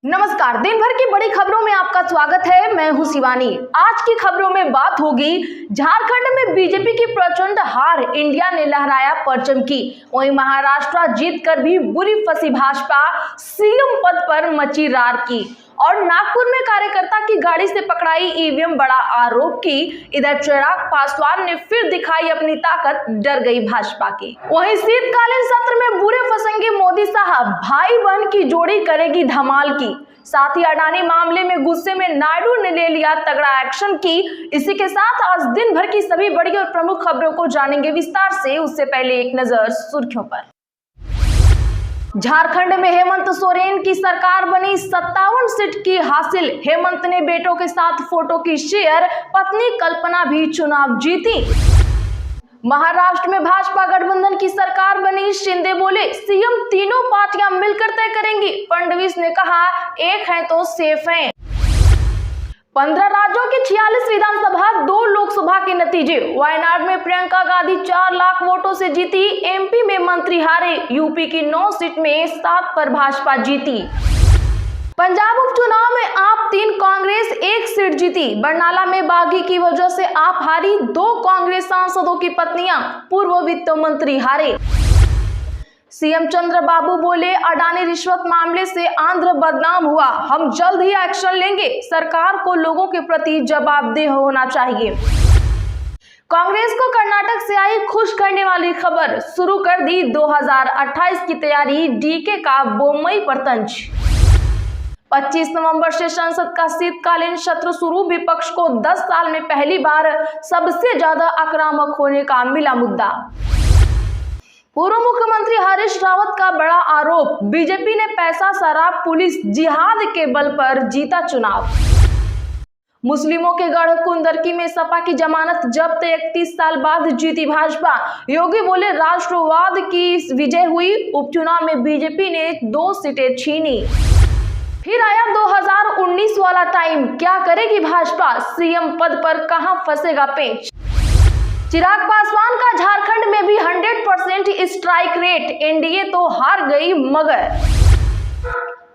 नमस्कार। दिन भर की बड़ी खबरों में आपका स्वागत है। मैं हूं शिवानी। आज की खबरों में बात होगी झारखंड में बीजेपी की प्रचंड हार, इंडिया ने लहराया परचम की। वहीं महाराष्ट्र जीतकर भी बुरी फंसी भाजपा, सीएम पद पर मची रार की। और नागपुर में कार्यकर्ता की गाड़ी से पकड़ाई ईवीएम, बड़ा आरोप की। इधर चिराग पासवान ने फिर दिखाई अपनी ताकत, डर गई भाजपा की। वहीं शीतकालीन सत्र में बुरे फंसेंगे मोदी साहब, भाई बहन की जोड़ी करेगी धमाल की। साथ ही अडानी मामले में गुस्से में नायडू ने ले लिया तगड़ा एक्शन की। इसी के साथ आज दिन भर की सभी बड़ी और प्रमुख खबरों को जानेंगे विस्तार से। उससे पहले एक नजर सुर्खियों पर। झारखंड में हेमंत सोरेन की सरकार बनी, 57 सीट की हासिल। हेमंत ने बेटों के साथ फोटो की शेयर, पत्नी कल्पना भी चुनाव जीती। महाराष्ट्र में भाजपा गठबंधन की सरकार बनी, शिंदे बोले सीएम तीनों पार्टियां मिलकर तय करेंगी। फडणवीस ने कहा एक है तो सेफ है। 15 राज्यों की 46 विधानसभा, 2 लोकसभा के नतीजे। वायनाड में प्रियंका गांधी 4 लाख वोटों से जीती। एमपी में मंत्री हारे। यूपी की 9 सीट में 7 पर भाजपा जीती। पंजाब उपचुनाव में आप 3, कांग्रेस 1 सीट जीती। बरनाला में बागी की वजह से आप हारी। 2 कांग्रेस सांसदों की पत्नियां, पूर्व वित्त मंत्री हारे। सीएम चंद्रबाबू बोले अडानी रिश्वत मामले से आंध्र बदनाम हुआ, हम जल्द ही एक्शन लेंगे। सरकार को लोगों के प्रति जवाबदेह होना चाहिए। कांग्रेस को कर्नाटक से आई खुश करने वाली खबर, शुरू कर दी 2028 की तैयारी। डीके का बोम्मई पर तंज। 25 नवंबर से संसद का शीतकालीन सत्र शुरू। विपक्ष को 10 साल में पहली बार सबसे ज्यादा आक्रामक होने का मिला मुद्दा। पूर्व मुख्यमंत्री हरीश रावत का बड़ा आरोप, बीजेपी ने पैसा, शराब, पुलिस, जिहाद के बल पर जीता चुनाव। मुस्लिमों के गढ़ कुंदरकी में सपा की जमानत जब्त, 31 साल बाद जीती भाजपा। योगी बोले राष्ट्रवाद की विजय हुई। उपचुनाव में बीजेपी ने 2 सीटें छीनी। फिर आया 2019 वाला टाइम, क्या करेगी भाजपा? सीएम पद पर कहां फंसेगा पेंच? चिराग पासवान का झारखंड में भी 100% स्ट्राइक रेट, एनडीए तो हार गई मगर।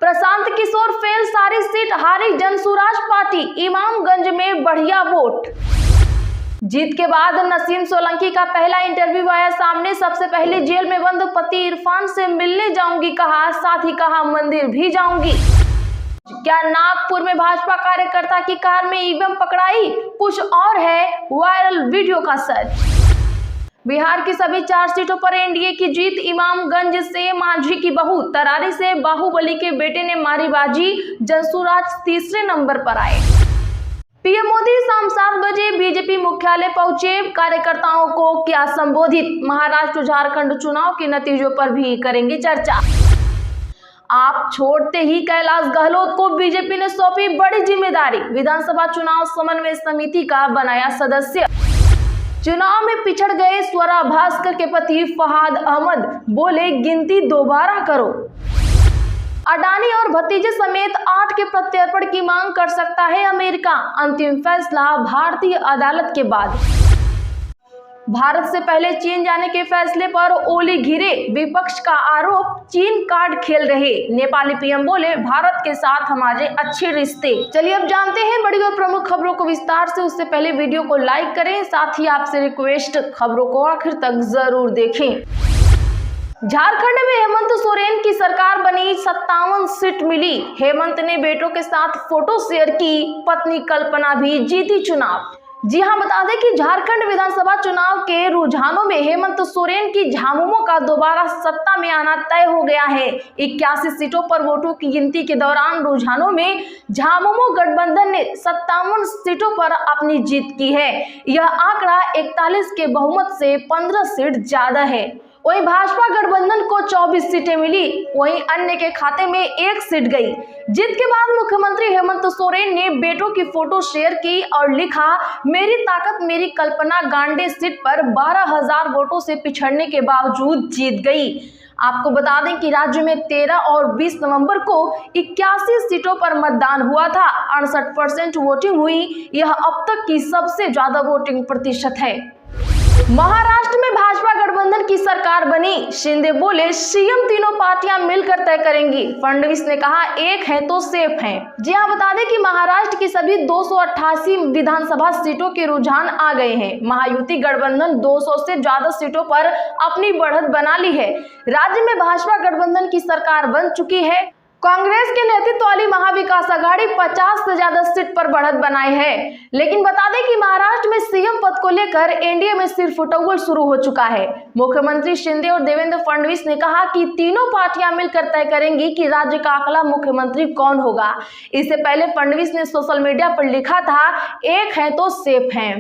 प्रशांत किशोर फेल, सारी सीट हारी जनसुराज पार्टी। इमामगंज में बढ़िया वोट। जीत के बाद नसीम सोलंकी का पहला इंटरव्यू आया सामने। सबसे पहले जेल में बंद पति इरफान से मिलने जाऊंगी कहा, साथ ही कहा मंदिर भी जाऊंगी। क्या नागपुर में भाजपा कार्यकर्ता की कार में ईवीएम पकड़ाई? कुछ और है वायरल वीडियो का सच। बिहार की सभी 4 सीटों पर एनडीए की जीत। इमामगंज से मांझी की बहू, तरारी से बाहुबली के बेटे ने मारी बाजी। जनसुराज तीसरे नंबर पर आए। पीएम मोदी शाम 7 बजे बीजेपी मुख्यालय पहुंचे। कार्यकर्ताओं को किया संबोधित। महाराष्ट्र झारखंड चुनाव के नतीजों पर भी करेंगे चर्चा। आप छोड़ते ही कैलाश गहलोत को बीजेपी ने सौंपी बड़ी जिम्मेदारी। विधानसभा चुनाव समन्वय समिति का बनाया सदस्य। चुनाव में पिछड़ गए स्वरा भास्कर के पति फहाद अहमद, बोले गिनती दोबारा करो। अडानी और भतीजे समेत 8 के प्रत्यर्पण की मांग कर सकता है अमेरिका, अंतिम फैसला भारतीय अदालत के बाद। भारत से पहले चीन जाने के फैसले पर ओली घिरे, विपक्ष का आरोप चीन कार्ड खेल रहे। नेपाली पीएम बोले भारत के साथ हमारे अच्छे रिश्ते। चलिए अब जानते हैं बड़ी और प्रमुख खबरों को विस्तार से। उससे पहले वीडियो को लाइक करें, साथ ही आपसे रिक्वेस्ट, खबरों को आखिर तक जरूर देखें। झारखंड में हेमंत सोरेन की सरकार बनी, 57 सीट मिली। हेमंत ने बेटों के साथ फोटो शेयर की, पत्नी कल्पना भी जीती चुनाव। जी हां, बता दें कि झारखंड विधानसभा चुनाव के रुझानों में हेमंत सोरेन की झामुमो का दोबारा सत्ता में आना तय हो गया है। 81 सीटों पर वोटों की गिनती के दौरान रुझानों में झामुमो गठबंधन ने 57 सीटों पर अपनी जीत की है। यह आंकड़ा 41 के बहुमत से 15 सीट ज्यादा है। वहीं भाजपा गठबंधन को 24 सीटें मिली, वहीं अन्य के खाते में 1 सीट गई। जीत के बाद मुख्यमंत्री हेमंत सोरेन ने बेटों की फोटो शेयर की और लिखा मेरी ताकत मेरी कल्पना गांडे सीट पर 12,000 वोटों से पिछड़ने के बावजूद जीत गई। आपको बता दें कि राज्य में 13 और 20 नवंबर को 81 सीटों पर मतदान हुआ था। 68% वोटिंग हुई। यह अब तक की सबसे ज्यादा वोटिंग प्रतिशत है। महाराष्ट्र में भाजपा गठबंधन की सरकार बनी, शिंदे बोले सीएम तीनों पार्टियां मिलकर तय करेंगी। फडणवीस ने कहा एक है तो सेफ है। जी हां, बता दें कि महाराष्ट्र की सभी 288 विधानसभा सीटों के रुझान आ गए हैं। महायुति गठबंधन 200 से ज्यादा सीटों पर अपनी बढ़त बना ली है। राज्य में भाजपा गठबंधन की सरकार बन चुकी है। कांग्रेस के नेतृत्व वाली महाविकास आघाड़ी 50 से ज्यादा सीट पर बढ़त बनाई है। लेकिन बता दें कि महाराष्ट्र में सीएम पद को लेकर एनडीए में सिरफुटौल शुरू हो चुका है। मुख्यमंत्री शिंदे और देवेंद्र फडणवीस ने कहा कि तीनों पार्टियां मिलकर तय करेंगी कि राज्य का अगला मुख्यमंत्री कौन होगा। इससे पहले फडणवीस ने सोशल मीडिया पर लिखा था, एक है तो सेफ है।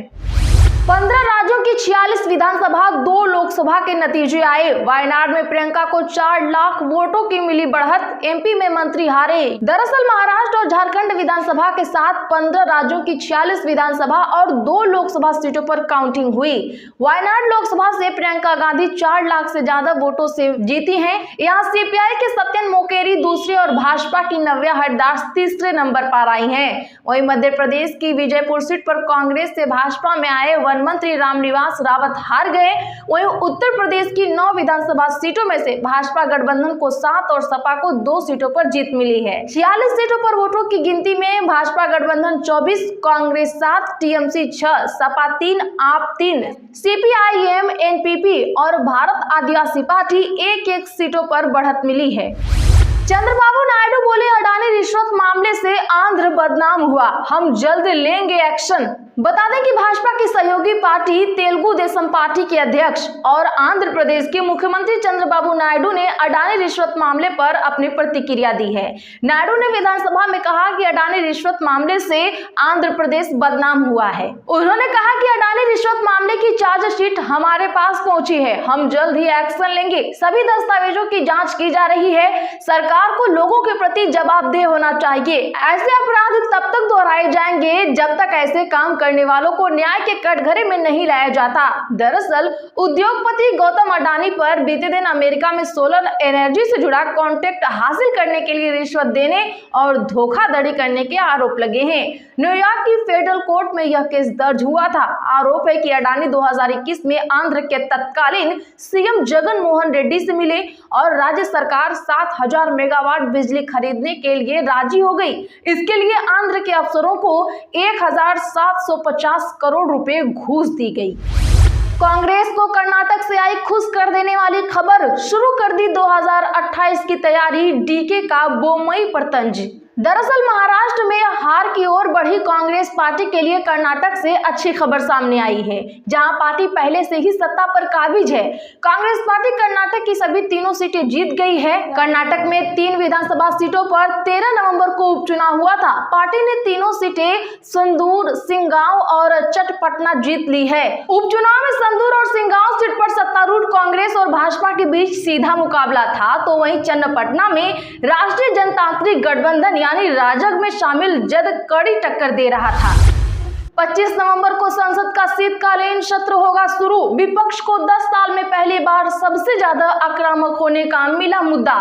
15 राज्यों की 46 विधानसभा 2 लोकसभा के नतीजे आए। वायनाड में प्रियंका को 4 लाख वोटों की मिली बढ़त, एमपी में मंत्री हारे। दरअसल महाराष्ट्र और झारखंड विधानसभा के साथ 15 राज्यों की 46 विधानसभा और 2 लोकसभा सीटों पर काउंटिंग हुई। वायनाड लोकसभा से प्रियंका गांधी 4 लाख से ज्यादा वोटों से जीती हैं। यहाँ सीपीआई के सत्यन मोकेरी दूसरे और भाजपा की नव्या हरदास तीसरे नंबर पर आई हैं। वहीं मध्य प्रदेश की विजयपुर सीट पर कांग्रेस से भाजपा में आए मंत्री रामनिवास रावत हार गए। वहीं उत्तर प्रदेश की 9 विधानसभा सीटों में से भाजपा गठबंधन को 7 और सपा को 2 सीटों पर जीत मिली है। 46 सीटों पर वोटों की गिनती में भाजपा गठबंधन 24, कांग्रेस 7, टीएमसी 6, सपा 3, आप 3, सीपीआईएम, एनपीपी और भारत आदिवासी पार्टी 1-1 सीटों पर बढ़त मिली है। चंद्रबाबू नायडू बोले अडानी रिश्वत मामले से आंध्र बदनाम हुआ, हम जल्द लेंगे एक्शन। बता दें कि भाजपा की सहयोगी पार्टी तेलुगु देशम पार्टी के अध्यक्ष और आंध्र प्रदेश के मुख्यमंत्री चंद्रबाबू नायडू ने अडानी रिश्वत मामले पर अपनी प्रतिक्रिया दी है। नायडू ने विधानसभा में कहा कि अडानी रिश्वत मामले से आंध्र प्रदेश बदनाम हुआ है। उन्होंने कहा कि अडानी रिश्वत मामले की चार्जशीट हमारे पास पहुंची है, हम जल्द ही एक्शन लेंगे। सभी दस्तावेजों की जांच की जा रही है। सरकार को लोगों के प्रति जवाबदेह होना चाहिए। ऐसे अपराध तब तक दोहराए जाएंगे जब तक ऐसे काम करने वालों को न्याय के कटघरे में नहीं लाया जाता। दरअसल उद्योगपति गौतम अडानी पर बीते दिन अमेरिका में सोलर एनर्जी से जुड़ा कॉन्ट्रैक्ट हासिल करने के लिए रिश्वत देने और धोखाधड़ी करने के आरोप लगे हैं। न्यूयॉर्क की फेडरल कोर्ट में यह केस दर्ज हुआ था। आरोप है कि अडानी 2021 में आंध्र के तत्कालीन सीएम जगन मोहन रेड्डी से मिले और राज्य सरकार 7000 मेगावाट बिजली खरीदने के लिए राजी हो गई। इसके लिए आंध्र के अफसरों को 1750 करोड़ रुपए घूस दी गई। कांग्रेस को कर्नाटक से आई खुश कर देने वाली खबर, शुरू कर दी 2028 की तैयारी, डीके का बोम्मई पर तंज। दरअसल महाराष्ट्र में हार की ओर बढ़ी कांग्रेस पार्टी के लिए कर्नाटक से अच्छी खबर सामने आई है, जहां पार्टी पहले से ही सत्ता पर काबिज है। कांग्रेस पार्टी कर्नाटक की सभी तीनों सीटें जीत गई है। कर्नाटक में 3 विधानसभा सीटों पर 13 नवंबर को उपचुनाव हुआ था। पार्टी ने तीनों सीटें संदूर, सिंगांव और चटपटना जीत ली है। उपचुनाव में संदूर और सिंगांव सीट पर सत्तारूढ़ कांग्रेस और भाजपा के बीच सीधा मुकाबला था, तो वहीं चन्नपटना में राष्ट्रीय जनतांत्रिक गठबंधन यानी राजग में शामिल जद कड़ी टक्कर दे रहा था। 25 नवंबर को संसद का शीतकालीन सत्र होगा शुरू। विपक्ष को 10 साल में पहली बार सबसे ज्यादा आक्रामक होने का मिला मुद्दा।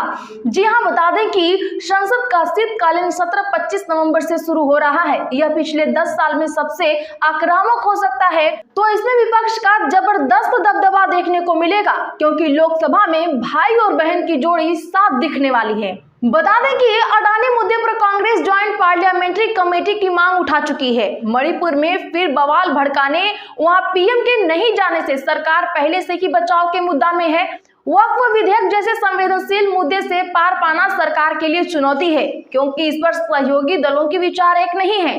जी हां, बता दें कि संसद का शीतकालीन सत्र 25 नवंबर से शुरू हो रहा है। यह पिछले 10 साल में सबसे आक्रामक हो सकता है, तो इसमें विपक्ष का जबरदस्त दबदबा देखने को मिलेगा, क्योंकि लोकसभा में भाई और बहन की जोड़ी साफ दिखने वाली है। बता दें कि अडानी मुद्दे पर कांग्रेस ज्वाइंट पार्लियामेंट्री कमेटी की मांग उठा चुकी है। मणिपुर में फिर बवाल भड़काने, वहां पीएम के नहीं जाने से सरकार पहले से ही बचाव के मुद्दा में है। वक्फ विधेयक जैसे संवेदनशील मुद्दे से पार पाना सरकार के लिए चुनौती है, क्योंकि इस पर सहयोगी दलों के विचार एक नहीं है।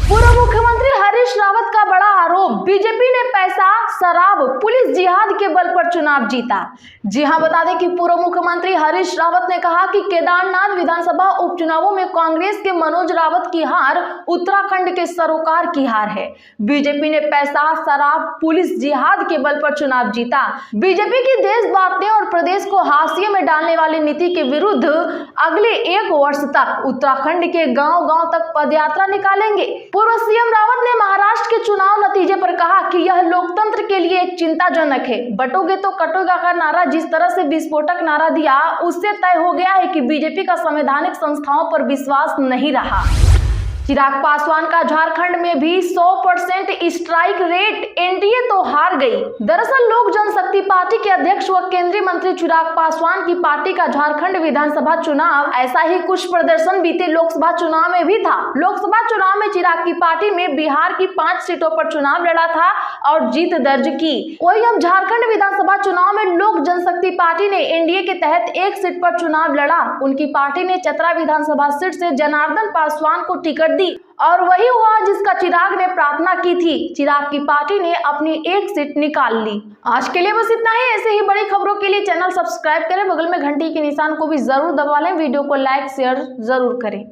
पूर्व मुख्यमंत्री हरीश रावत का बड़ा आरोप, बीजेपी ने पैसा, शराब, पुलिस जिहाद के बल पर चुनाव जीता। जी हां, बता दें कि पूर्व मुख्यमंत्री हरीश रावत ने कहा कि केदारनाथ विधानसभा उपचुनावों में कांग्रेस के मनोज रावत की हार उत्तराखंड के सरोकार की हार है। बीजेपी ने पैसा, शराब, पुलिस जिहाद के बल पर चुनाव जीता। बीजेपी की देश बांटने और प्रदेश को हाशिए में डालने वाली नीति के विरुद्ध अगले 1 वर्ष तक उत्तराखंड के गांव-गांव तक पदयात्रा निकालेंगे। पूर्व सीएम रावत ने महाराष्ट्र के चुनाव नतीजे पर कहा कि यह लोकतंत्र के लिए एक चिंताजनक है। बटोगे तो कटोगा का नारा जिस तरह से विस्फोटक नारा दिया, उससे तय हो गया है कि बीजेपी का संवैधानिक संस्थाओं पर विश्वास नहीं रहा। चिराग पासवान का झारखंड में भी 100% स्ट्राइक रेट, एनडीए तो हार गई। दरअसल लोक जनशक्ति पार्टी के अध्यक्ष व केंद्रीय मंत्री चिराग पासवान की पार्टी का झारखंड विधानसभा चुनाव ऐसा ही कुछ प्रदर्शन बीते लोकसभा चुनाव में भी था। लोकसभा चुनाव में चिराग की पार्टी में बिहार की 5 सीटों पर चुनाव लड़ा था और जीत दर्ज की। वही अब झारखंड विधानसभा चुनाव में लोक जनशक्ति पार्टी ने एनडीए के तहत 1 सीट पर चुनाव लड़ा। उनकी पार्टी ने चतरा विधानसभा सीट से जनार्दन पासवान को टिकट दी और वही हुआ जिसका चिराग ने प्रार्थना की थी। चिराग की पार्टी ने अपनी 1 सीट निकाल ली। आज के लिए बस इतना ही। ऐसे ही बड़ी खबरों के लिए चैनल सब्सक्राइब करें, बगल में घंटी के निशान को भी जरूर दबा लें, वीडियो को लाइक शेयर जरूर करें।